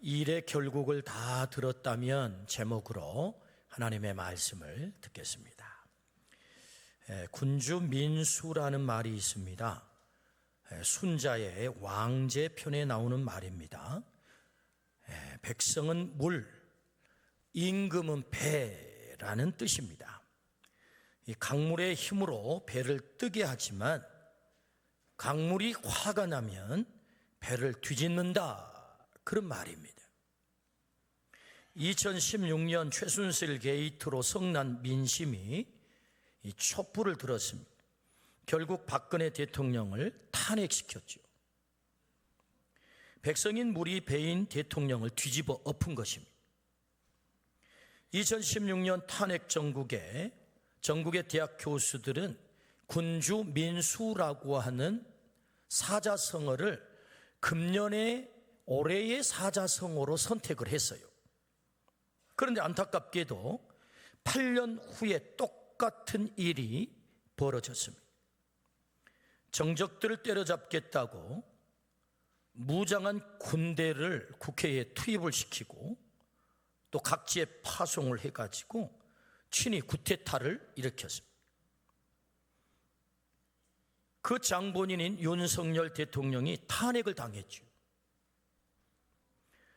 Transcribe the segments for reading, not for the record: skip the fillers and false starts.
일의 결국을 다 들었다면 제목으로 하나님의 말씀을 듣겠습니다. 군주 민수라는 말이 있습니다. 순자의 왕제편에 나오는 말입니다. 백성은 물, 임금은 배라는 뜻입니다. 이 강물의 힘으로 배를 뜨게 하지만 강물이 화가 나면 배를 뒤집는다, 그런 말입니다. 2016년 최순실 게이트로 성난 민심이 이 촛불을 들었습니다. 결국 박근혜 대통령을 탄핵시켰죠. 백성인 물이 배인 대통령을 뒤집어 엎은 것입니다. 2016년 탄핵 전국의 대학 교수들은 군주 민수라고 하는 사자성어를 금년에 올해의 사자성어로 선택을 했어요. 그런데 안타깝게도 8년 후에 똑같은 일이 벌어졌습니다. 정적들을 때려잡겠다고 무장한 군대를 국회에 투입을 시키고 또 각지에 파송을 해가지고 친위 쿠데타를 일으켰습니다. 그 장본인인 윤석열 대통령이 탄핵을 당했죠.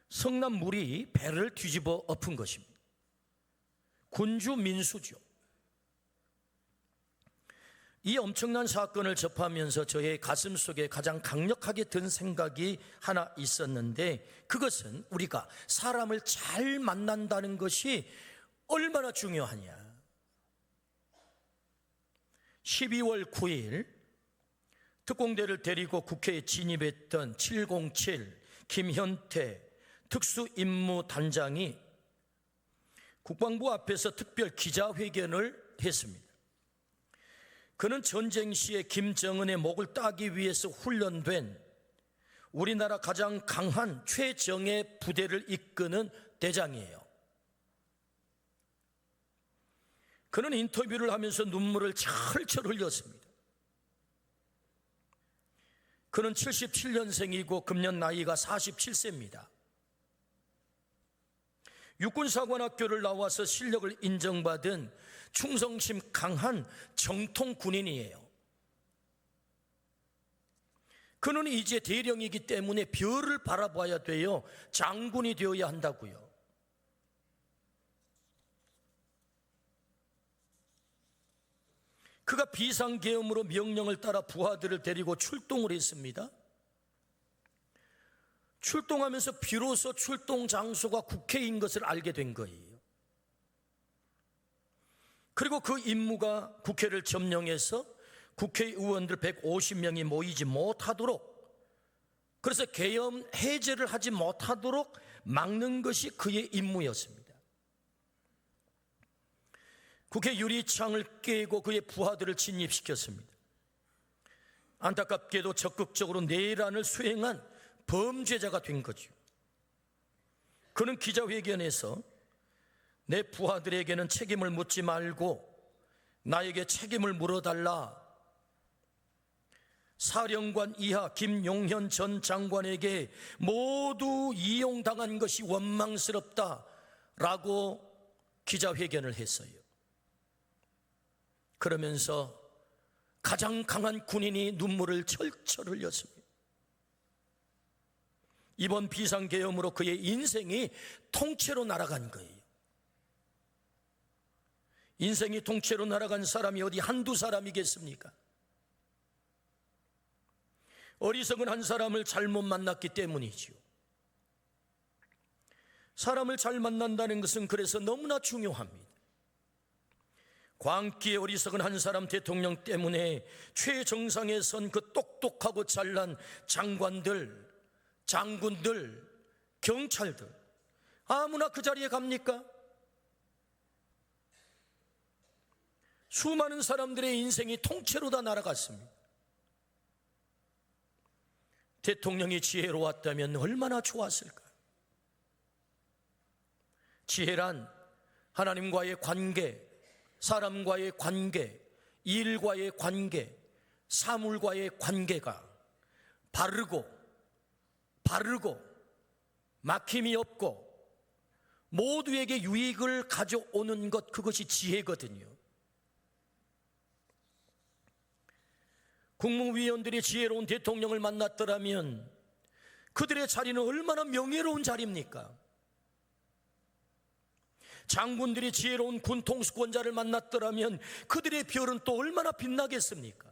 성난 물이 배를 뒤집어 엎은 것입니다. 군주 민수죠. 이 엄청난 사건을 접하면서 저의 가슴 속에 가장 강력하게 든 생각이 하나 있었는데, 그것은 우리가 사람을 잘 만난다는 것이 얼마나 중요하냐. 12월 9일 특공대를 데리고 국회에 진입했던 707 김현태 특수임무단장이 국방부 앞에서 특별 기자회견을 했습니다. 그는 전쟁 시에 김정은의 목을 따기 위해서 훈련된 우리나라 가장 강한 최정예 부대를 이끄는 대장이에요. 그는 인터뷰를 하면서 눈물을 철철 흘렸습니다. 그는 77년생이고 금년 나이가 47세입니다. 육군사관학교를 나와서 실력을 인정받은 충성심 강한 정통 군인이에요. 그는 이제 대령이기 때문에 별을 바라봐야 돼요. 장군이 되어야 한다고요. 그가 비상계엄으로 명령을 따라 부하들을 데리고 출동을 했습니다. 출동하면서 비로소 출동 장소가 국회인 것을 알게 된 거예요. 그리고 그 임무가 국회를 점령해서 국회의원들 150명이 모이지 못하도록, 그래서 계엄 해제를 하지 못하도록 막는 것이 그의 임무였습니다. 국회 유리창을 깨고 그의 부하들을 진입시켰습니다. 안타깝게도 적극적으로 내란을 수행한 범죄자가 된 거죠. 그는 기자회견에서 내 부하들에게는 책임을 묻지 말고 나에게 책임을 물어달라. 사령관 이하 김용현 전 장관에게 모두 이용당한 것이 원망스럽다라고 기자회견을 했어요. 그러면서 가장 강한 군인이 눈물을 철철 흘렸습니다. 이번 비상계엄으로 그의 인생이 통째로 날아간 거예요. 인생이 통째로 날아간 사람이 어디 한두 사람이겠습니까? 어리석은 한 사람을 잘못 만났기 때문이죠. 사람을 잘 만난다는 것은 그래서 너무나 중요합니다. 광기에 어리석은 한 사람 대통령 때문에 최정상에 선 그 똑똑하고 잘난 장관들, 장군들, 경찰들 아무나 그 자리에 갑니까? 수많은 사람들의 인생이 통째로 다 날아갔습니다. 대통령이 지혜로웠다면 얼마나 좋았을까? 지혜란 하나님과의 관계, 사람과의 관계, 일과의 관계, 사물과의 관계가 바르고 막힘이 없고 모두에게 유익을 가져오는 것, 그것이 지혜거든요. 국무위원들이 지혜로운 대통령을 만났더라면 그들의 자리는 얼마나 명예로운 자리입니까? 장군들이 지혜로운 군 통수권자를 만났더라면 그들의 별은 또 얼마나 빛나겠습니까?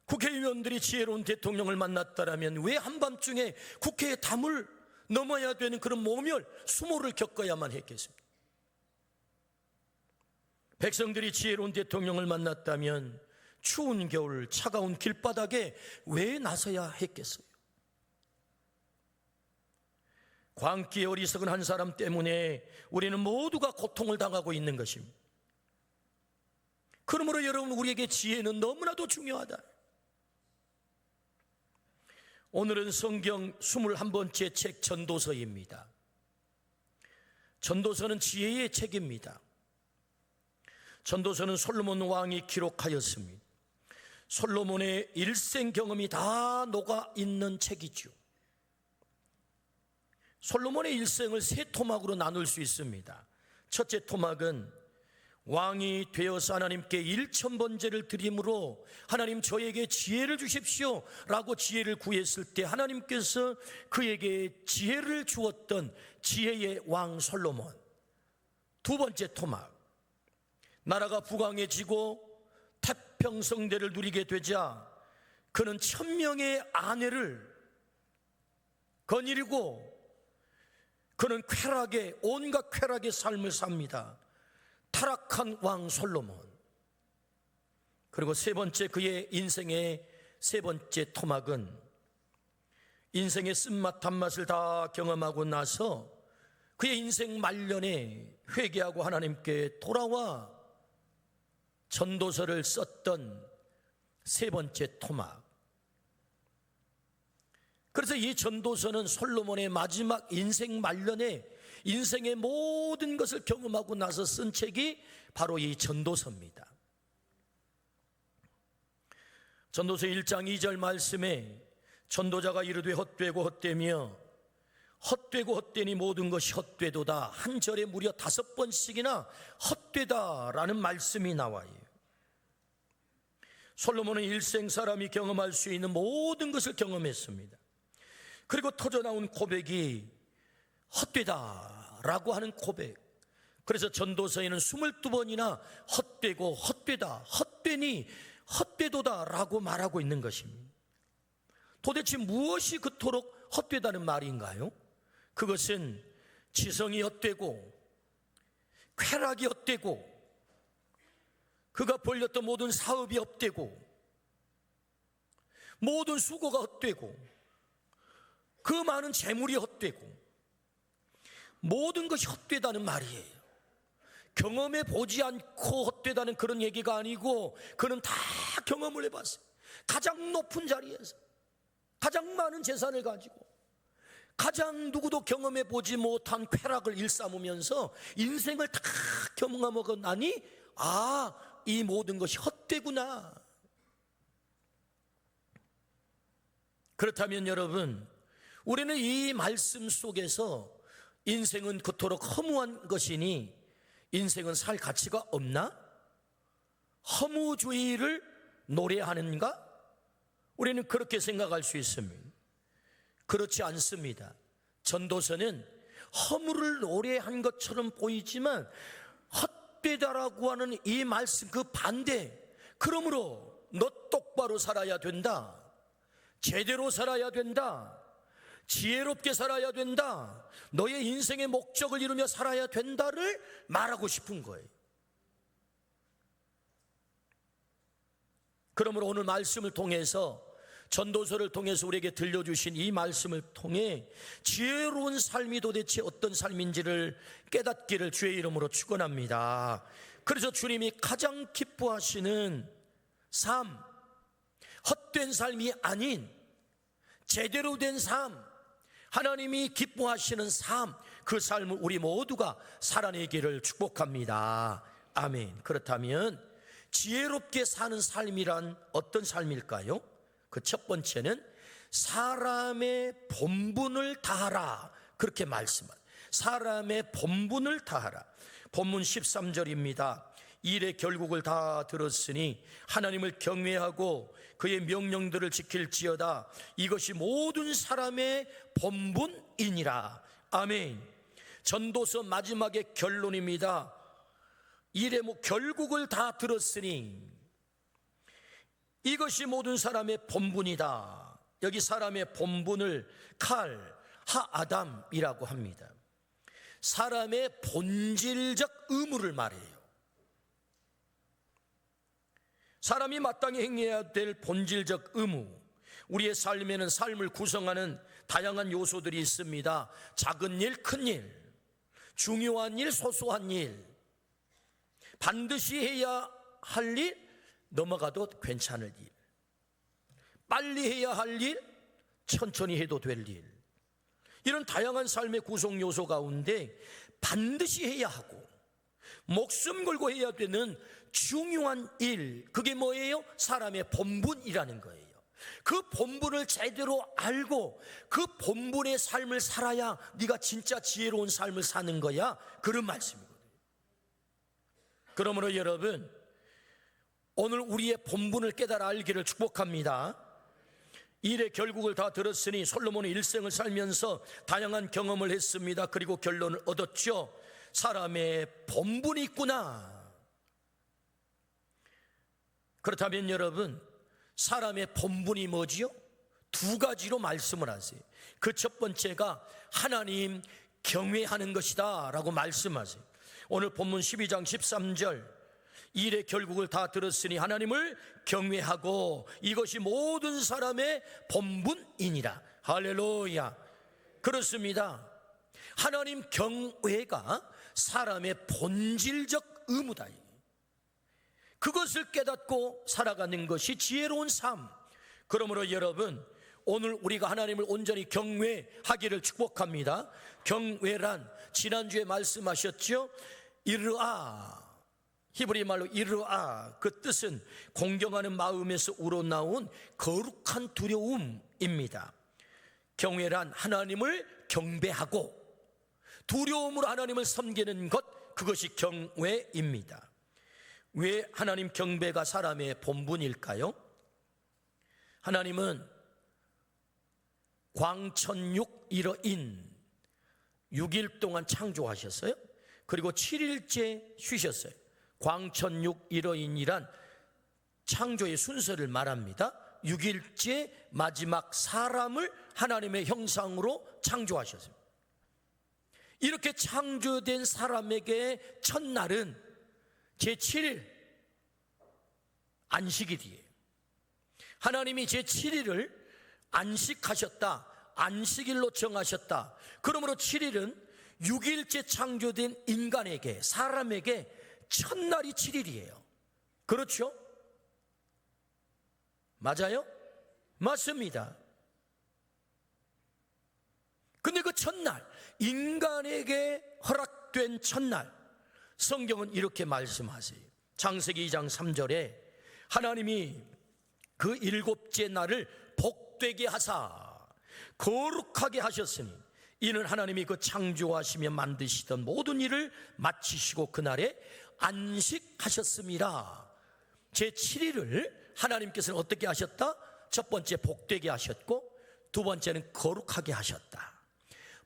국회의원들이 지혜로운 대통령을 만났더라면 왜 한밤중에 국회의 담을 넘어야 되는 그런 모멸, 수모를 겪어야만 했겠습니까? 백성들이 지혜로운 대통령을 만났다면 추운 겨울 차가운 길바닥에 왜 나서야 했겠어요? 광기에 어리석은 한 사람 때문에 우리는 모두가 고통을 당하고 있는 것입니다. 그러므로 여러분, 우리에게 지혜는 너무나도 중요하다. 오늘은 성경 21번째 책 전도서입니다. 전도서는 지혜의 책입니다. 전도서는 솔로몬 왕이 기록하였습니다. 솔로몬의 일생 경험이 다 녹아 있는 책이죠. 솔로몬의 일생을 세 토막으로 나눌 수 있습니다. 첫째 토막은 왕이 되어서 하나님께 1000번제를 드림으로 하나님 저에게 지혜를 주십시오 라고 지혜를 구했을 때 하나님께서 그에게 지혜를 주었던 지혜의 왕 솔로몬. 두 번째 토막, 나라가 부강해지고 태평성대를 누리게 되자 그는 1000명의 아내를 거느리고 그는 온갖 쾌락의 삶을 삽니다. 타락한 왕 솔로몬. 그리고 세 번째, 그의 인생의 세 번째 토막은 인생의 쓴맛 단맛을 다 경험하고 나서 그의 인생 말년에 회개하고 하나님께 돌아와 전도서를 썼던 세 번째 토막. 그래서 이 전도서는 솔로몬의 마지막 인생 말년에 인생의 모든 것을 경험하고 나서 쓴 책이 바로 이 전도서입니다. 전도서 1장 2절 말씀에 전도자가 이르되 헛되고 헛되며 헛되고 헛되니 모든 것이 헛되도다, 한 절에 무려 5번씩이나 헛되다라는 말씀이 나와요. 솔로몬은 일생 사람이 경험할 수 있는 모든 것을 경험했습니다. 그리고 터져나온 고백이 헛되다라고 하는 고백. 그래서 전도서에는 22번이나 헛되고 헛되다, 헛되니 헛되도다라고 말하고 있는 것입니다. 도대체 무엇이 그토록 헛되다는 말인가요? 그것은 지성이 헛되고 쾌락이 헛되고 그가 벌렸던 모든 사업이 헛되고 모든 수고가 헛되고 그 많은 재물이 헛되고 모든 것이 헛되다는 말이에요. 경험해 보지 않고 헛되다는 그런 얘기가 아니고 그는 다 경험을 해봤어요. 가장 높은 자리에서 가장 많은 재산을 가지고 가장 누구도 경험해 보지 못한 쾌락을 일삼으면서 인생을 다 경험하고 나니 이 모든 것이 헛되구나. 그렇다면 여러분, 우리는 이 말씀 속에서 인생은 그토록 허무한 것이니 인생은 살 가치가 없나? 허무주의를 노래하는가? 우리는 그렇게 생각할 수 있습니다. 그렇지 않습니다. 전도서는 허무를 노래한 것처럼 보이지만 헛되다라고 하는 이 말씀 그 반대, 그러므로 너 똑바로 살아야 된다, 제대로 살아야 된다, 지혜롭게 살아야 된다, 너의 인생의 목적을 이루며 살아야 된다를 말하고 싶은 거예요. 그러므로 오늘 말씀을 통해서, 전도서를 통해서 우리에게 들려주신 이 말씀을 통해 지혜로운 삶이 도대체 어떤 삶인지를 깨닫기를 주의 이름으로 축원합니다. 그래서 주님이 가장 기뻐하시는 삶, 헛된 삶이 아닌 제대로 된 삶, 하나님이 기뻐하시는 삶, 그 삶을 우리 모두가 살아내기를 축복합니다. 아멘. 그렇다면 지혜롭게 사는 삶이란 어떤 삶일까요? 그 첫 번째는 사람의 본분을 다하라, 그렇게 말씀합니다. 사람의 본분을 다하라. 본문 13절입니다. 일의 결국을 다 들었으니 하나님을 경외하고 그의 명령들을 지킬지어다. 이것이 모든 사람의 본분이니라. 아멘. 전도서 마지막의 결론입니다. 일의 결국을 다 들었으니 이것이 모든 사람의 본분이다. 여기 사람의 본분을 하아담이라고 합니다. 사람의 본질적 의무를 말해요. 사람이 마땅히 행해야 될 본질적 의무, 우리의 삶에는 삶을 구성하는 다양한 요소들이 있습니다. 작은 일, 큰 일, 중요한 일, 소소한 일, 반드시 해야 할 일, 넘어가도 괜찮을 일, 빨리 해야 할 일, 천천히 해도 될 일, 이런 다양한 삶의 구성 요소 가운데 반드시 해야 하고 목숨 걸고 해야 되는 중요한 일, 그게 뭐예요? 사람의 본분이라는 거예요. 그 본분을 제대로 알고 그 본분의 삶을 살아야 네가 진짜 지혜로운 삶을 사는 거야, 그런 말씀이거든요. 그러므로 여러분, 오늘 우리의 본분을 깨달아 알기를 축복합니다. 일의 결국을 다 들었으니 솔로몬의 일생을 살면서 다양한 경험을 했습니다. 그리고 결론을 얻었죠. 사람의 본분이 있구나. 그렇다면 여러분, 사람의 본분이 뭐지요? 두 가지로 말씀을 하세요. 그 첫 번째가 하나님 경외하는 것이다 라고 말씀하세요. 오늘 본문 12장 13절, 일의 결국을 다 들었으니 하나님을 경외하고 이것이 모든 사람의 본분이니라. 할렐루야. 그렇습니다. 하나님 경외가 사람의 본질적 의무다. 그것을 깨닫고 살아가는 것이 지혜로운 삶. 그러므로 여러분, 오늘 우리가 하나님을 온전히 경외하기를 축복합니다. 경외란 지난주에 말씀하셨죠? 이르아, 히브리 말로 이르아, 그 뜻은 공경하는 마음에서 우러나온 거룩한 두려움입니다. 경외란 하나님을 경배하고 두려움으로 하나님을 섬기는 것, 그것이 경외입니다. 왜 하나님 경배가 사람의 본분일까요? 하나님은 광천육일어인 6일 동안 창조하셨어요. 그리고 7일째 쉬셨어요. 광천육일어인이란 창조의 순서를 말합니다. 6일째 마지막 사람을 하나님의 형상으로 창조하셨어요. 이렇게 창조된 사람에게 첫날은 제7일 안식일이에요. 하나님이 제7일을 안식하셨다, 안식일로 정하셨다. 그러므로 7일은 6일째 창조된 인간에게, 사람에게 첫날이 7일이에요. 그렇죠? 맞아요? 맞습니다. 근데 그 첫날, 인간에게 허락된 첫날, 성경은 이렇게 말씀하세요. 창세기 2장 3절에 하나님이 그 일곱째 날을 복되게 하사 거룩하게 하셨으니 이는 하나님이 그 창조하시며 만드시던 모든 일을 마치시고 그날에 안식하셨습니다. 제7일을 하나님께서는 어떻게 하셨다? 첫 번째 복되게 하셨고 두 번째는 거룩하게 하셨다.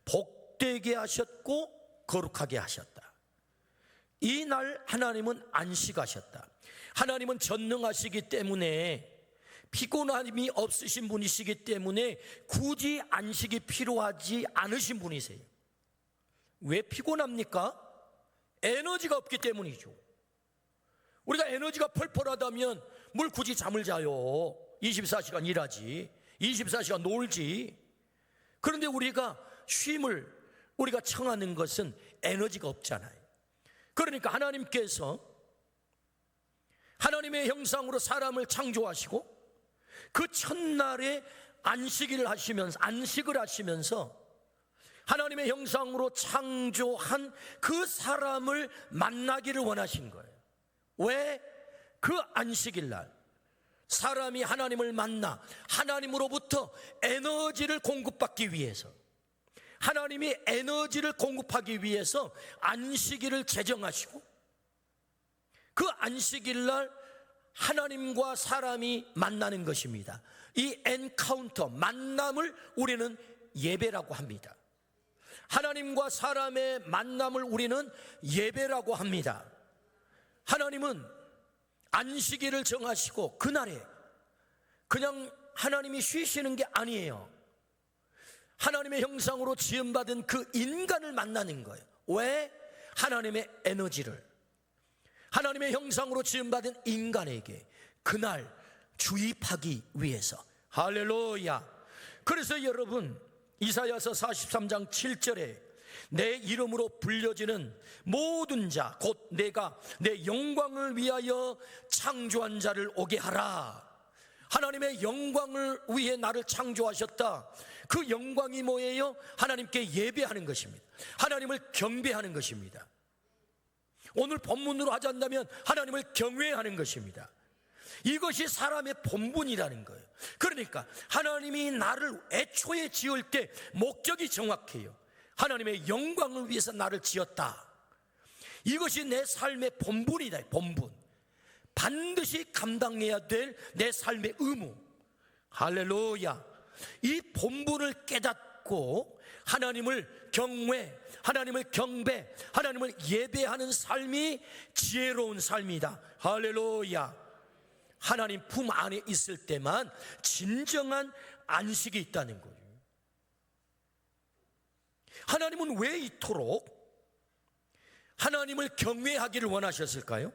복되게 하셨고 거룩하게 하셨다. 이 날 하나님은 안식하셨다. 하나님은 전능하시기 때문에 피곤함이 없으신 분이시기 때문에 굳이 안식이 필요하지 않으신 분이세요. 왜 피곤합니까? 에너지가 없기 때문이죠. 우리가 에너지가 펄펄하다면 뭘 굳이 잠을 자요? 24시간 일하지, 24시간 놀지. 그런데 우리가 쉼을 우리가 청하는 것은 에너지가 없잖아요. 그러니까 하나님께서 하나님의 형상으로 사람을 창조하시고 그 첫날에 안식을 하시면서 하나님의 형상으로 창조한 그 사람을 만나기를 원하신 거예요. 왜? 그 안식일 날 사람이 하나님을 만나 하나님으로부터 에너지를 공급받기 위해서, 하나님이 에너지를 공급하기 위해서 안식일을 제정하시고, 그 안식일 날 하나님과 사람이 만나는 것입니다. 이 엔카운터, 만남을 우리는 예배라고 합니다. 하나님과 사람의 만남을 우리는 예배라고 합니다. 하나님은 안식일을 정하시고 그날에 그냥 하나님이 쉬시는 게 아니에요. 하나님의 형상으로 지음받은 그 인간을 만나는 거예요. 왜? 하나님의 에너지를, 하나님의 형상으로 지음받은 인간에게 그날 주입하기 위해서. 할렐루야. 그래서 여러분, 이사야서 43장 7절에 내 이름으로 불려지는 모든 자, 곧 내가 내 영광을 위하여 창조한 자를 오게 하라. 하나님의 영광을 위해 나를 창조하셨다. 그 영광이 뭐예요? 하나님께 예배하는 것입니다. 하나님을 경배하는 것입니다. 오늘 본문으로 하자면 하나님을 경외하는 것입니다. 이것이 사람의 본분이라는 거예요. 그러니까 하나님이 나를 애초에 지을 때 목적이 정확해요. 하나님의 영광을 위해서 나를 지었다. 이것이 내 삶의 본분이다. 본분, 반드시 감당해야 될 내 삶의 의무. 할렐루야. 이 본분을 깨닫고 하나님을 경외, 하나님을 경배, 하나님을 예배하는 삶이 지혜로운 삶이다. 할렐루야. 하나님 품 안에 있을 때만 진정한 안식이 있다는 거예요. 하나님은 왜 이토록 하나님을 경외하기를 원하셨을까요?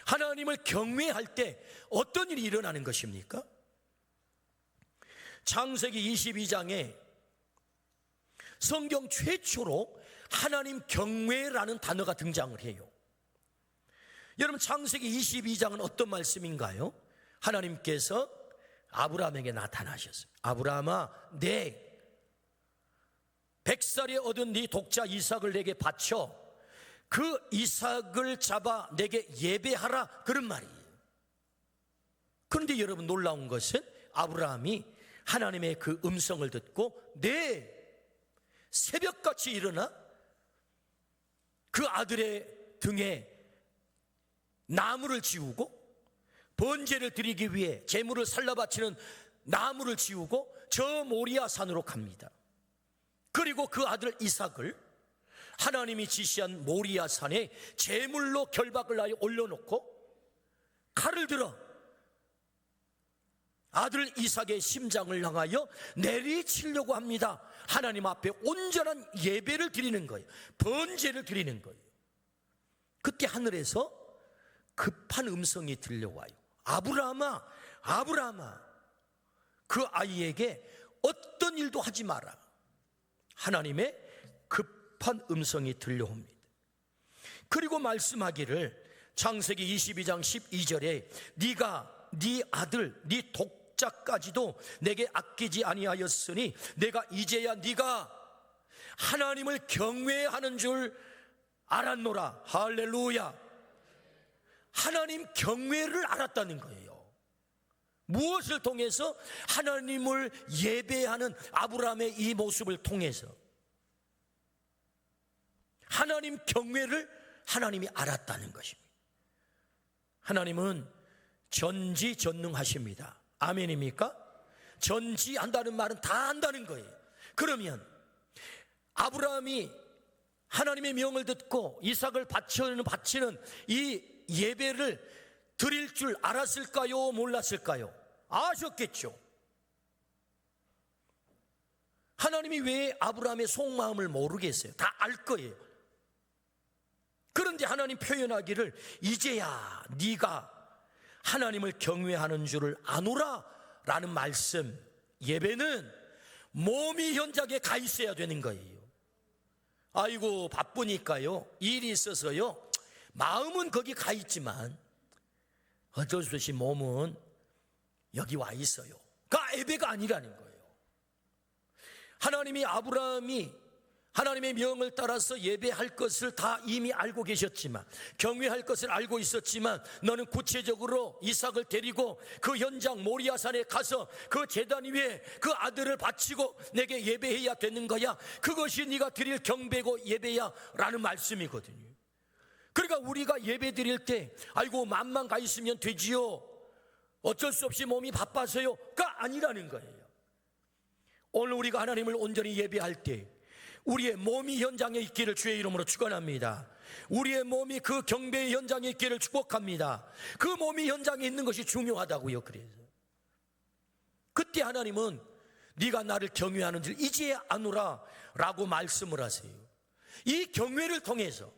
하나님을 경외할 때 어떤 일이 일어나는 것입니까? 창세기 22장에 성경 최초로 하나님 경외라는 단어가 등장을 해요. 여러분, 창세기 22장은 어떤 말씀인가요? 하나님께서 아브라함에게 나타나셨어요. 아브라함아, 내 100살에 얻은 네 독자 이삭을 내게 바쳐 그 이삭을 잡아 내게 예배하라, 그런 말이에요. 그런데 여러분, 놀라운 것은 아브라함이 하나님의 그 음성을 듣고 새벽같이 일어나 그 아들의 등에 나무를 지우고, 번제를 드리기 위해 제물을 살라 바치는 나무를 지우고 저 모리아 산으로 갑니다. 그리고 그 아들 이삭을 하나님이 지시한 모리아 산에 제물로 결박을 하여 올려놓고 칼을 들어 아들 이삭의 심장을 향하여 내리치려고 합니다. 하나님 앞에 온전한 예배를 드리는 거예요. 번제를 드리는 거예요. 그때 하늘에서 급한 음성이 들려와요. 아브라함아, 아브라함아, 그 아이에게 어떤 일도 하지 마라. 하나님의 급한 음성이 들려옵니다. 그리고 말씀하기를, 창세기 22장 12절에 네가 네 아들 네 독자까지도 내게 아끼지 아니하였으니 내가 이제야 네가 하나님을 경외하는 줄 알았노라. 할렐루야. 하나님 경외를 알았다는 거예요. 무엇을 통해서? 하나님을 예배하는 아브라함의 이 모습을 통해서 하나님 경외를 하나님이 알았다는 것입니다. 하나님은 전지전능하십니다. 아멘입니까? 전지한다는 말은 다 한다는 거예요. 그러면 아브라함이 하나님의 명을 듣고 이삭을 바치는 이 예배를 드릴 줄 알았을까요? 몰랐을까요? 아셨겠죠. 하나님이 왜 아브라함의 속마음을 모르겠어요? 다 알 거예요. 그런데 하나님 표현하기를 이제야 네가 하나님을 경외하는 줄을 아노라 라는 말씀. 예배는 몸이 현장에 가 있어야 되는 거예요. 아이고 바쁘니까요, 일이 있어서요, 마음은 거기 가 있지만 어쩔 수 없이 몸은 여기 와 있어요. 그 예배가 아니라는 거예요. 하나님이 아브라함이 하나님의 명을 따라서 예배할 것을 다 이미 알고 계셨지만, 경외할 것을 알고 있었지만, 너는 구체적으로 이삭을 데리고 그 현장 모리아산에 가서 그 제단 위에 그 아들을 바치고 내게 예배해야 되는 거야. 그것이 네가 드릴 경배고 예배야 라는 말씀이거든요. 그러니까 우리가 예배 드릴 때 아이고 맘만 가 있으면 되지요, 어쩔 수 없이 몸이 바빠서요가 아니라는 거예요. 오늘 우리가 하나님을 온전히 예배할 때 우리의 몸이 현장에 있기를 주의 이름으로 축원합니다. 우리의 몸이 그 경배의 현장에 있기를 축복합니다. 그 몸이 현장에 있는 것이 중요하다고요. 그래서 그때 하나님은 네가 나를 경외하는 줄 이제 아노라 라고 말씀을 하세요. 이 경외를 통해서,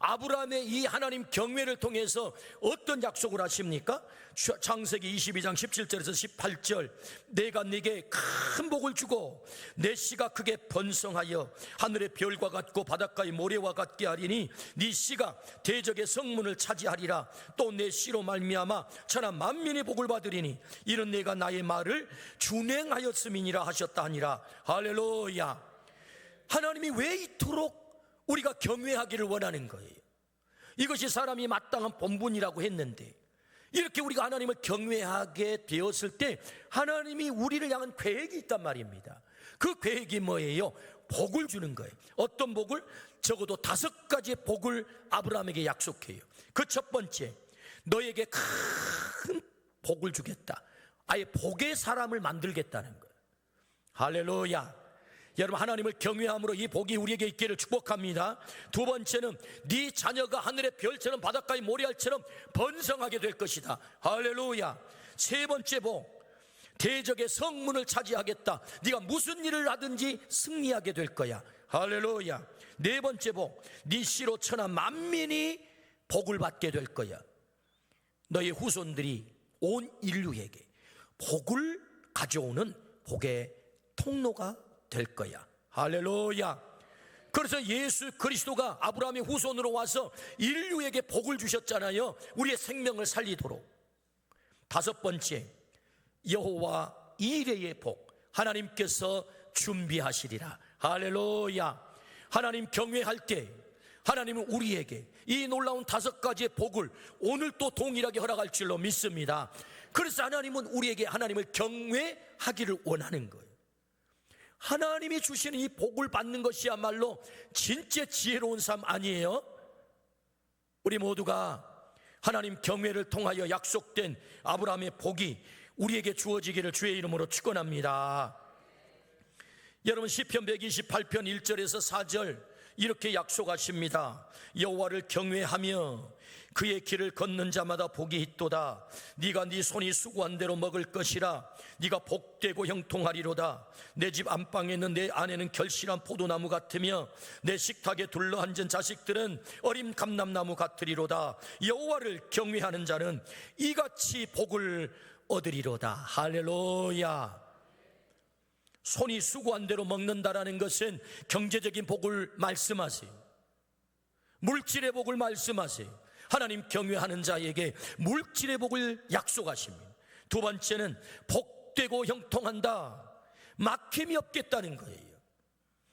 아브라함의 이 하나님 경외를 통해서 어떤 약속을 하십니까? 창세기 22장 17절에서 18절, 내가 네게 큰 복을 주고 내 씨가 크게 번성하여 하늘의 별과 같고 바닷가의 모래와 같게 하리니 네 씨가 대적의 성문을 차지하리라. 또 내 씨로 말미암아 천하 만민의 복을 받으리니 이는 내가 나의 말을 준행하였음이니라 하셨다 하니라. 할렐루야. 하나님이 왜 이토록 우리가 경외하기를 원하는 거예요? 이것이 사람이 마땅한 본분이라고 했는데, 이렇게 우리가 하나님을 경외하게 되었을 때 하나님이 우리를 향한 계획이 있단 말입니다. 그 계획이 뭐예요? 복을 주는 거예요. 어떤 복을? 적어도 5가지의 복을 아브라함에게 약속해요. 그 첫 번째, 너에게 큰 복을 주겠다. 아예 복의 사람을 만들겠다는 거예요. 할렐루야. 여러분, 하나님을 경외함으로 이 복이 우리에게 있기를 축복합니다. 두 번째는 네 자녀가 하늘의 별처럼 바닷가의 모래알처럼 번성하게 될 것이다. 할렐루야. 세 번째 복, 대적의 성문을 차지하겠다. 네가 무슨 일을 하든지 승리하게 될 거야. 할렐루야. 네 번째 복, 네 씨로 천하 만민이 복을 받게 될 거야. 너의 후손들이 온 인류에게 복을 가져오는 복의 통로가 될 거야. 할렐루야. 그래서 예수 그리스도가 아브라함의 후손으로 와서 인류에게 복을 주셨잖아요. 우리의 생명을 살리도록. 5번째, 여호와 이레의 복, 하나님께서 준비하시리라. 할렐루야. 하나님 경외할 때 하나님은 우리에게 이 놀라운 5가지의 복을 오늘 또 동일하게 허락할 줄로 믿습니다. 그래서 하나님은 우리에게 하나님을 경외하기를 원하는 거예요. 하나님이 주시는 이 복을 받는 것이야말로 진짜 지혜로운 삶 아니에요? 우리 모두가 하나님 경외를 통하여 약속된 아브라함의 복이 우리에게 주어지기를 주의 이름으로 축원합니다. 여러분, 시편 128편 1절에서 4절 이렇게 약속하십니다. 여호와를 경외하며 그의 길을 걷는 자마다 복이 있도다. 네가 네 손이 수고한 대로 먹을 것이라. 네가 복되고 형통하리로다. 내 집 안방에 있는 내 아내는 결실한 포도나무 같으며 내 식탁에 둘러앉은 자식들은 어린 감람나무 같으리로다. 여호와를 경외하는 자는 이같이 복을 얻으리로다. 할렐루야. 손이 수고한 대로 먹는다라는 것은 경제적인 복을 말씀하세요. 물질의 복을 말씀하세요. 하나님 경외하는 자에게 물질의 복을 약속하십니다. 두 번째는 복되고 형통한다, 막힘이 없겠다는 거예요.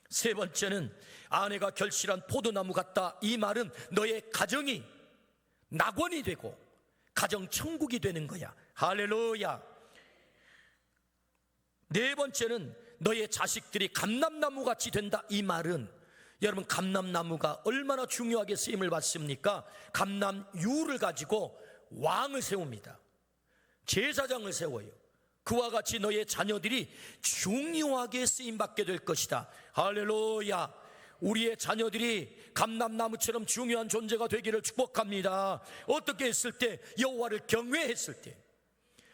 세 번째는 아내가 결실한 포도나무 같다. 이 말은 너의 가정이 낙원이 되고 가정 천국이 되는 거야. 할렐루야. 네 번째는 너의 자식들이 감람나무 같이 된다. 이 말은, 여러분, 감람나무가 얼마나 중요하게 쓰임을 받습니까? 감람유를 가지고 왕을 세웁니다. 제사장을 세워요. 그와 같이 너의 자녀들이 중요하게 쓰임받게 될 것이다. 할렐루야. 우리의 자녀들이 감람나무처럼 중요한 존재가 되기를 축복합니다. 어떻게 했을 때? 여호와를 경외했을 때.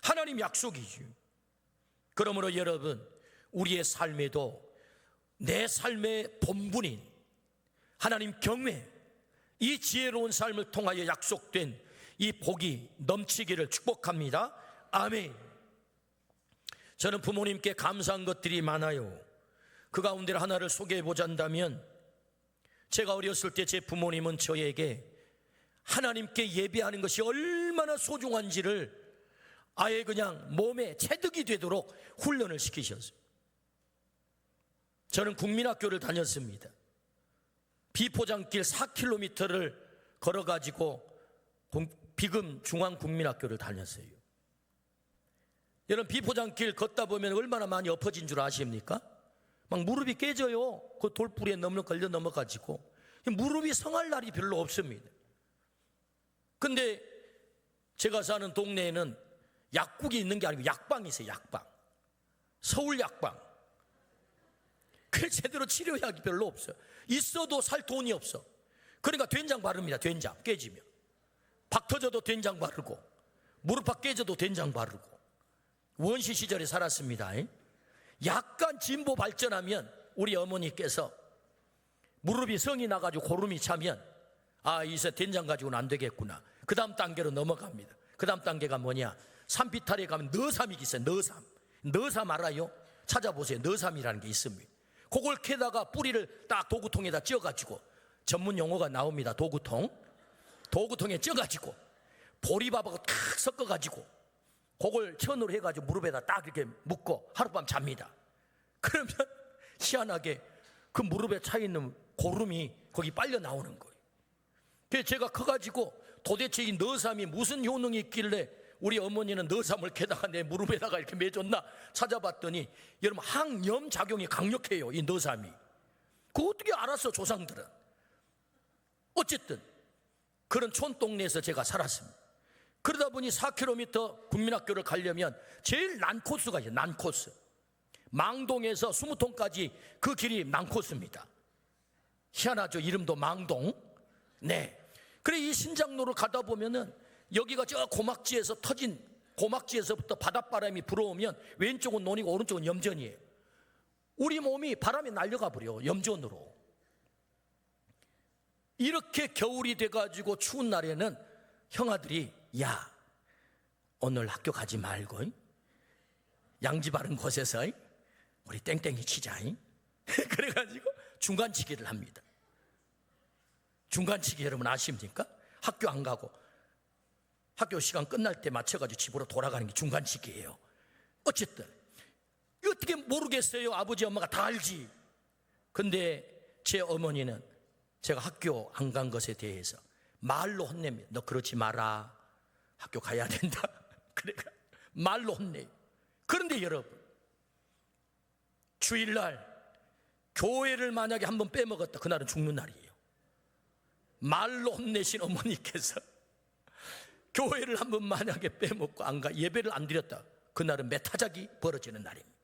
하나님 약속이죠. 그러므로 여러분, 우리의 삶에도 내 삶의 본분인 하나님 경외, 이 지혜로운 삶을 통하여 약속된 이 복이 넘치기를 축복합니다. 아멘. 저는 부모님께 감사한 것들이 많아요. 그 가운데 하나를 소개해 보자면, 제가 어렸을 때 제 부모님은 저에게 하나님께 예배하는 것이 얼마나 소중한지를 아예 그냥 몸에 체득이 되도록 훈련을 시키셨어요. 저는 국민학교를 다녔습니다. 비포장길 4km를 걸어가지고 비금 중앙국민학교를 다녔어요. 여러분, 비포장길 걷다 보면 얼마나 많이 엎어진 줄 아십니까? 막 무릎이 깨져요. 그 돌뿌리에 걸려 넘어가지고 무릎이 성할 날이 별로 없습니다. 근데 제가 사는 동네에는 약국이 있는 게 아니고 약방이 있어요. 약방. 서울 약방. 그래 제대로 치료약이 별로 없어요. 있어도 살 돈이 없어. 그러니까 된장 바릅니다. 된장 깨지면. 박 터져도 된장 바르고, 무릎팍 깨져도 된장 바르고. 원시 시절에 살았습니다. 약간 진보 발전하면 우리 어머니께서 무릎이 성이 나가지고 고름이 차면 이제 된장 가지고는 안 되겠구나. 그 다음 단계로 넘어갑니다. 그 다음 단계가 뭐냐? 산비탈에 가면 너삼이 있어요. 너삼 알아요? 찾아보세요. 너삼이라는 게 있습니다. 그걸 캐다가 뿌리를 딱 도구통에다 찧어가지고, 전문 용어가 나옵니다. 도구통에 쪄가지고 보리밥하고 탁 섞어가지고 그걸 천으로 해가지고 무릎에다 딱 이렇게 묶고 하룻밤 잡니다. 그러면 희한하게 그 무릎에 차있는 고름이 거기 빨려 나오는 거예요. 그래서 제가 커가지고 도대체 이 너삼이 무슨 효능이 있길래 우리 어머니는 너삼을 캐다가 내 무릎에다가 이렇게 매줬나 찾아봤더니, 여러분, 항염 작용이 강력해요. 이 너삼이. 그거 어떻게 알았어, 조상들은. 어쨌든 그런 촌동네에서 제가 살았습니다. 그러다 보니 4km 국민학교를 가려면 제일 난 코스가 있어요. 난 코스. 망동에서 수무통까지 그 길이 난 코스입니다. 희한하죠. 이름도 망동. 네. 그래 이 신장로를 가다 보면은 여기가 저 고막지에서 터진 고막지에서부터 바닷바람이 불어오면 왼쪽은 논이고 오른쪽은 염전이에요. 우리 몸이 바람에 날려가 버려. 염전으로. 이렇게 겨울이 돼가지고 추운 날에는 형아들이, 야, 오늘 학교 가지 말고 양지 바른 곳에서 우리 땡땡이 치자. 그래가지고 중간치기를 합니다. 중간치기 여러분 아십니까? 학교 안 가고 학교 시간 끝날 때 맞춰가지고 집으로 돌아가는 게 중간치기예요. 어쨌든 어떻게 모르겠어요. 아버지 엄마가 다 알지. 근데 제 어머니는 제가 학교 안 간 것에 대해서 말로 혼냅니다. 너 그러지 마라. 학교 가야 된다. 그러니까 말로 혼내요. 그런데 여러분, 주일날 교회를 만약에 한번 빼먹었다, 그날은 죽는 날이에요. 말로 혼내신 어머니께서 교회를 한번 만약에 빼먹고 안 가, 예배를 안 드렸다, 그날은 메타작이 벌어지는 날입니다.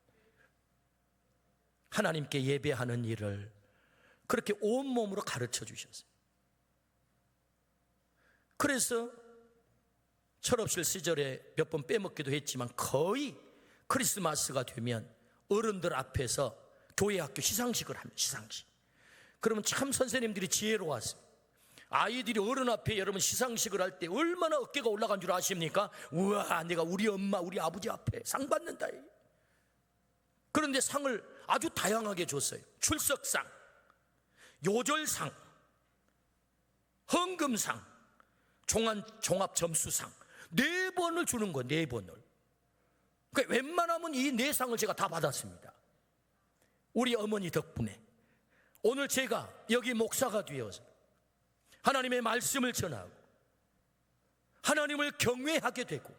하나님께 예배하는 일을 그렇게 온몸으로 가르쳐 주셨어요. 그래서 철없을 시절에 몇 번 빼먹기도 했지만 거의 크리스마스가 되면 어른들 앞에서 교회 학교 시상식을 합니다. 시상식. 그러면 참 선생님들이 지혜로웠어요. 아이들이 어른 앞에 여러분 시상식을 할 때 얼마나 어깨가 올라간 줄 아십니까? 우와, 내가 우리 엄마 우리 아버지 앞에 상 받는다. 그런데 상을 아주 다양하게 줬어요. 출석상, 요절상, 헌금상, 종합점수상 4번을 주는 거예요. 4번을. 그러니까 웬만하면 이 4상을 제가 다 받았습니다. 우리 어머니 덕분에 오늘 제가 여기 목사가 되어서 하나님의 말씀을 전하고 하나님을 경외하게 되고,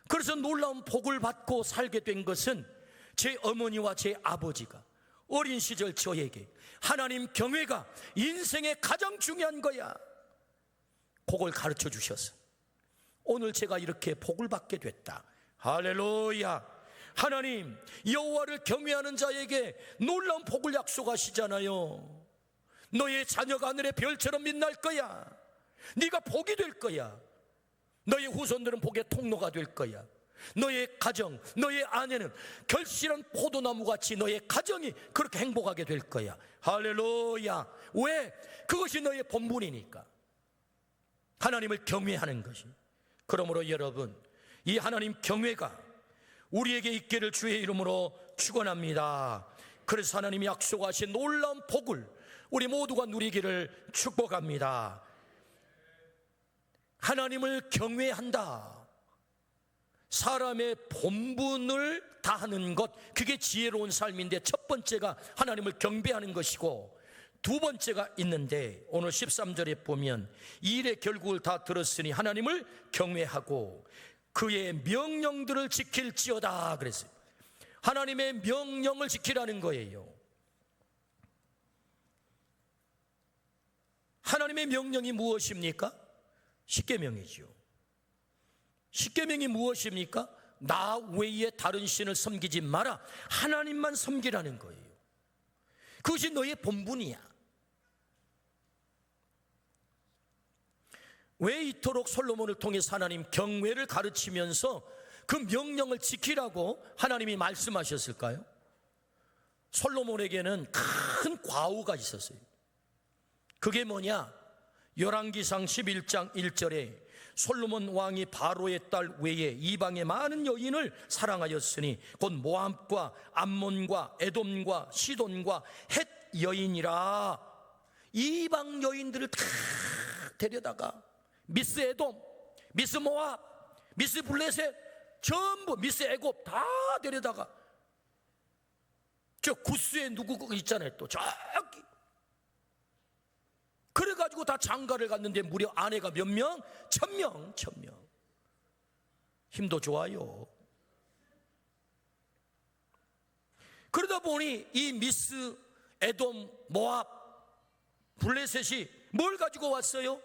그래서 놀라운 복을 받고 살게 된 것은 제 어머니와 제 아버지가 어린 시절 저에게 하나님 경외가 인생의 가장 중요한 거야, 그걸 가르쳐 주셔서 오늘 제가 이렇게 복을 받게 됐다. 할렐루야. 하나님 여호와를 경외하는 자에게 놀라운 복을 약속하시잖아요. 너의 자녀가 하늘의 별처럼 빛날 거야. 네가 복이 될 거야. 너의 후손들은 복의 통로가 될 거야. 너의 가정, 너의 아내는 결실한 포도나무같이 너의 가정이 그렇게 행복하게 될 거야. 할렐루야. 왜? 그것이 너의 본분이니까. 하나님을 경외하는 것이. 그러므로 여러분, 이 하나님 경외가 우리에게 있기를 주의 이름으로 축원합니다. 그래서 하나님이 약속하신 놀라운 복을 우리 모두가 누리기를 축복합니다. 하나님을 경외한다. 사람의 본분을 다하는 것, 그게 지혜로운 삶인데, 첫 번째가 하나님을 경배하는 것이고, 두 번째가 있는데 오늘 13절에 보면 이 일의 결국을 다 들었으니 하나님을 경외하고 그의 명령들을 지킬지어다 그랬어요. 하나님의 명령을 지키라는 거예요. 하나님의 명령이 무엇입니까? 십계명이죠. 십계명이 무엇입니까? 나 외에 다른 신을 섬기지 마라. 하나님만 섬기라는 거예요. 그것이 너의 본분이야. 왜 이토록 솔로몬을 통해서 하나님 경외를 가르치면서 그 명령을 지키라고 하나님이 말씀하셨을까요? 솔로몬에게는 큰 과오가 있었어요. 그게 뭐냐? 열왕기상 11장 1절에 솔로몬 왕이 바로의 딸 외에 이방의 많은 여인을 사랑하였으니 곧 모압과 암몬과 에돔과 시돈과 헷 여인이라. 이방 여인들을 다 데려다가 미스 에돔, 미스 모압, 미스 블레셋, 전부 미스 애굽 다 데려다가 저 구스에 누구 있잖아요. 또 저기 그래가지고 다 장가를 갔는데 무려 아내가 몇 명? 1000명. 힘도 좋아요. 그러다 보니 이 미스 에돔, 모압, 블레셋이 뭘 가지고 왔어요?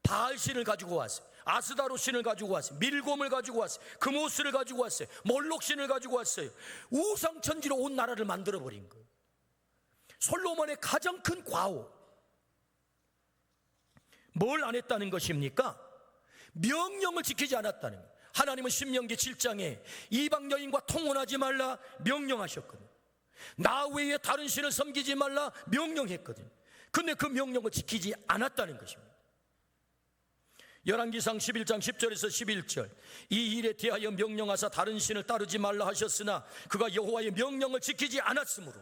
바알신을 가지고 왔어요. 아스다로 신을 가지고 왔어요. 밀곰을 가지고 왔어요. 금오스를 가지고 왔어요. 몰록신을 가지고 왔어요. 우상천지로 온 나라를 만들어버린 거예요. 솔로몬의 가장 큰 과오, 뭘 안 했다는 것입니까? 명령을 지키지 않았다는 거예요. 하나님은 신명기 7장에 이방 여인과 통혼하지 말라 명령하셨거든요. 나 외에 다른 신을 섬기지 말라 명령했거든요. 근데 그 명령을 지키지 않았다는 것입니다. 열왕기상 11장 10절에서 11절 이 일에 대하여 명령하사 다른 신을 따르지 말라 하셨으나 그가 여호와의 명령을 지키지 않았으므로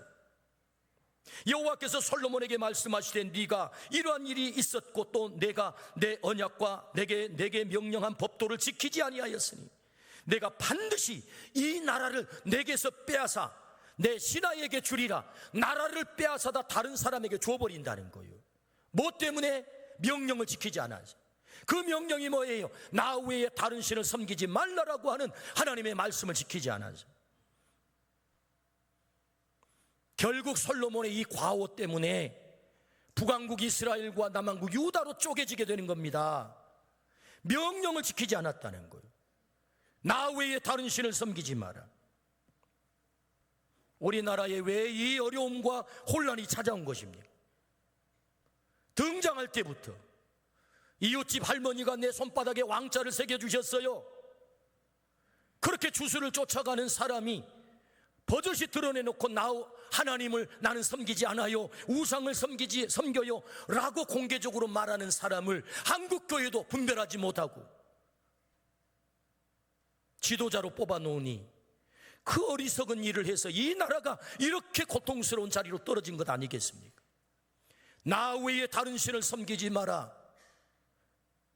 여호와께서 솔로몬에게 말씀하시되 네가 이러한 일이 있었고 또 내가 내 언약과 내게 명령한 법도를 지키지 아니하였으니 내가 반드시 이 나라를 내게서 빼앗아 내 신하에게 주리라. 나라를 빼앗아다 다른 사람에게 줘버린다는 거예요. 뭐 때문에? 명령을 지키지 않아서. 그 명령이 뭐예요? 나 외에 다른 신을 섬기지 말라라고 하는 하나님의 말씀을 지키지 않아서. 결국 솔로몬의 이 과오 때문에 북왕국 이스라엘과 남왕국 유다로 쪼개지게 되는 겁니다. 명령을 지키지 않았다는 거예요. 나 외에 다른 신을 섬기지 마라. 우리나라에 왜 이 어려움과 혼란이 찾아온 것입니까? 등장할 때부터 이웃집 할머니가 내 손바닥에 왕자를 새겨주셨어요. 그렇게 주수를 쫓아가는 사람이 버젓이 드러내놓고 하나님을 나는 섬기지 않아요, 우상을 섬겨요 라고 공개적으로 말하는 사람을 한국교회도 분별하지 못하고 지도자로 뽑아놓으니 그 어리석은 일을 해서 이 나라가 이렇게 고통스러운 자리로 떨어진 것 아니겠습니까? 나 외에 다른 신을 섬기지 마라,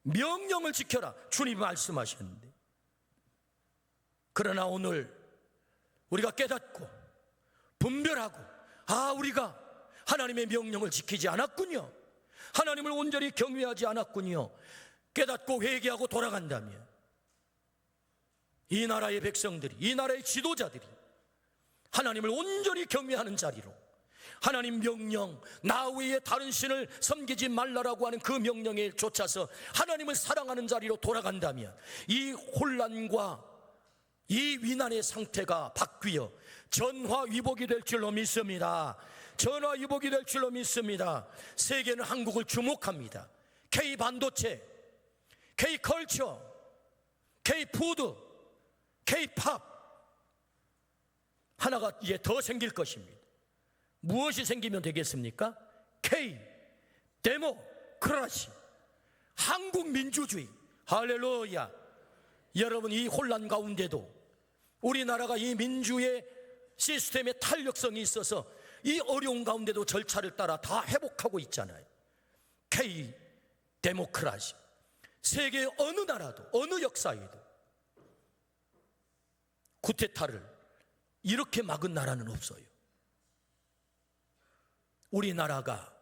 명령을 지켜라, 주님이 말씀하셨는데, 그러나 오늘 우리가 깨닫고 분별하고 우리가 하나님의 명령을 지키지 않았군요, 하나님을 온전히 경외하지 않았군요, 깨닫고 회개하고 돌아간다면 이 나라의 백성들이, 이 나라의 지도자들이 하나님을 온전히 경외하는 자리로, 하나님 명령, 나 외에 다른 신을 섬기지 말라라고 하는 그 명령에 쫓아서 하나님을 사랑하는 자리로 돌아간다면 이 혼란과 이 위난의 상태가 바뀌어 전화위복이 될 줄로 믿습니다. 전화위복이 될 줄로 믿습니다. 세계는 한국을 주목합니다. K반도체, K컬처, K푸드, K팝 하나가 이제 더 생길 것입니다. 무엇이 생기면 되겠습니까? K 데모크라시, 한국 민주주의. 할렐루야. 여러분, 이 혼란 가운데도 우리나라가 이 민주의 시스템의 탄력성이 있어서 이 어려운 가운데도 절차를 따라 다 회복하고 있잖아요. K 데모크라시. 세계 어느 나라도 어느 역사에도 쿠데타를 이렇게 막은 나라는 없어요. 우리나라가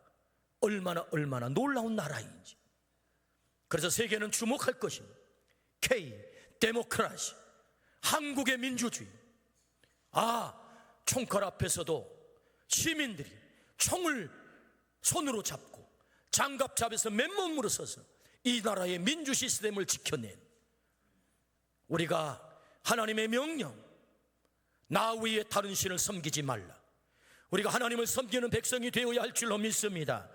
얼마나 놀라운 나라인지. 그래서 세계는 주목할 것입니다. K, 데모크라시, 한국의 민주주의. 총칼 앞에서도 시민들이 총을 손으로 잡고 장갑 앞에서 맨몸으로 서서 이 나라의 민주 시스템을 지켜낸, 우리가 하나님의 명령, 나 외에 다른 신을 섬기지 말라, 우리가 하나님을 섬기는 백성이 되어야 할 줄로 믿습니다.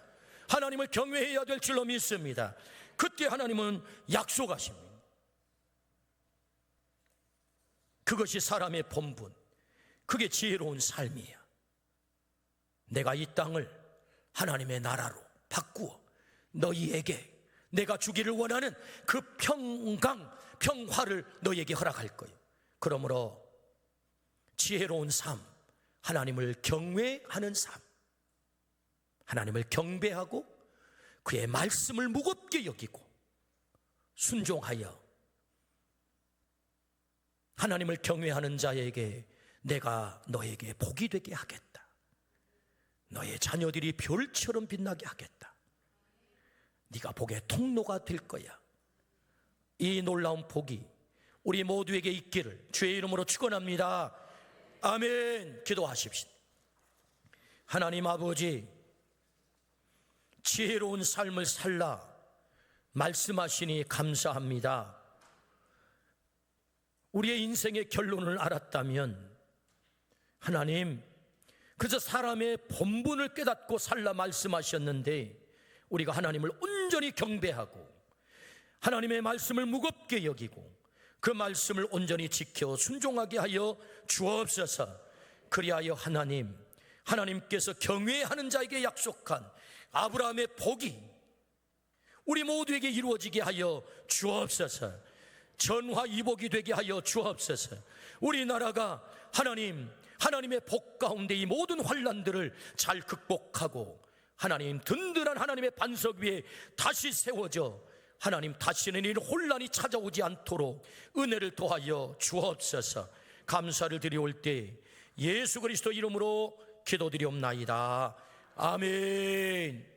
하나님을 경외해야 될 줄로 믿습니다. 그때 하나님은 약속하십니다. 그것이 사람의 본분, 그게 지혜로운 삶이야. 내가 이 땅을 하나님의 나라로 바꾸어 너희에게 내가 주기를 원하는 그 평화를 너희에게 허락할 거예요. 그러므로 지혜로운 삶, 하나님을 경외하는 삶, 하나님을 경배하고 그의 말씀을 무겁게 여기고 순종하여 하나님을 경외하는 자에게 내가 너에게 복이 되게 하겠다, 너의 자녀들이 별처럼 빛나게 하겠다, 네가 복의 통로가 될 거야. 이 놀라운 복이 우리 모두에게 있기를 주의 이름으로 축원합니다. 아멘. 기도하십시오. 하나님 아버지, 지혜로운 삶을 살라 말씀하시니 감사합니다. 우리의 인생의 결론을 알았다면 하나님, 그저 사람의 본분을 깨닫고 살라 말씀하셨는데 우리가 하나님을 온전히 경배하고 하나님의 말씀을 무겁게 여기고 그 말씀을 온전히 지켜 순종하게 하여 주옵소서. 그리하여 하나님께서 경외하는 자에게 약속한 아브라함의 복이 우리 모두에게 이루어지게 하여 주옵소서. 전화위복이 되게 하여 주옵소서. 우리나라가 하나님의 복 가운데 이 모든 환난들을 잘 극복하고 하나님 든든한 하나님의 반석 위에 다시 세워져 하나님 다시는 이 혼란이 찾아오지 않도록 은혜를 더하여 주옵소서. 감사를 드리올 때 예수 그리스도 이름으로 기도드리옵나이다. 아멘.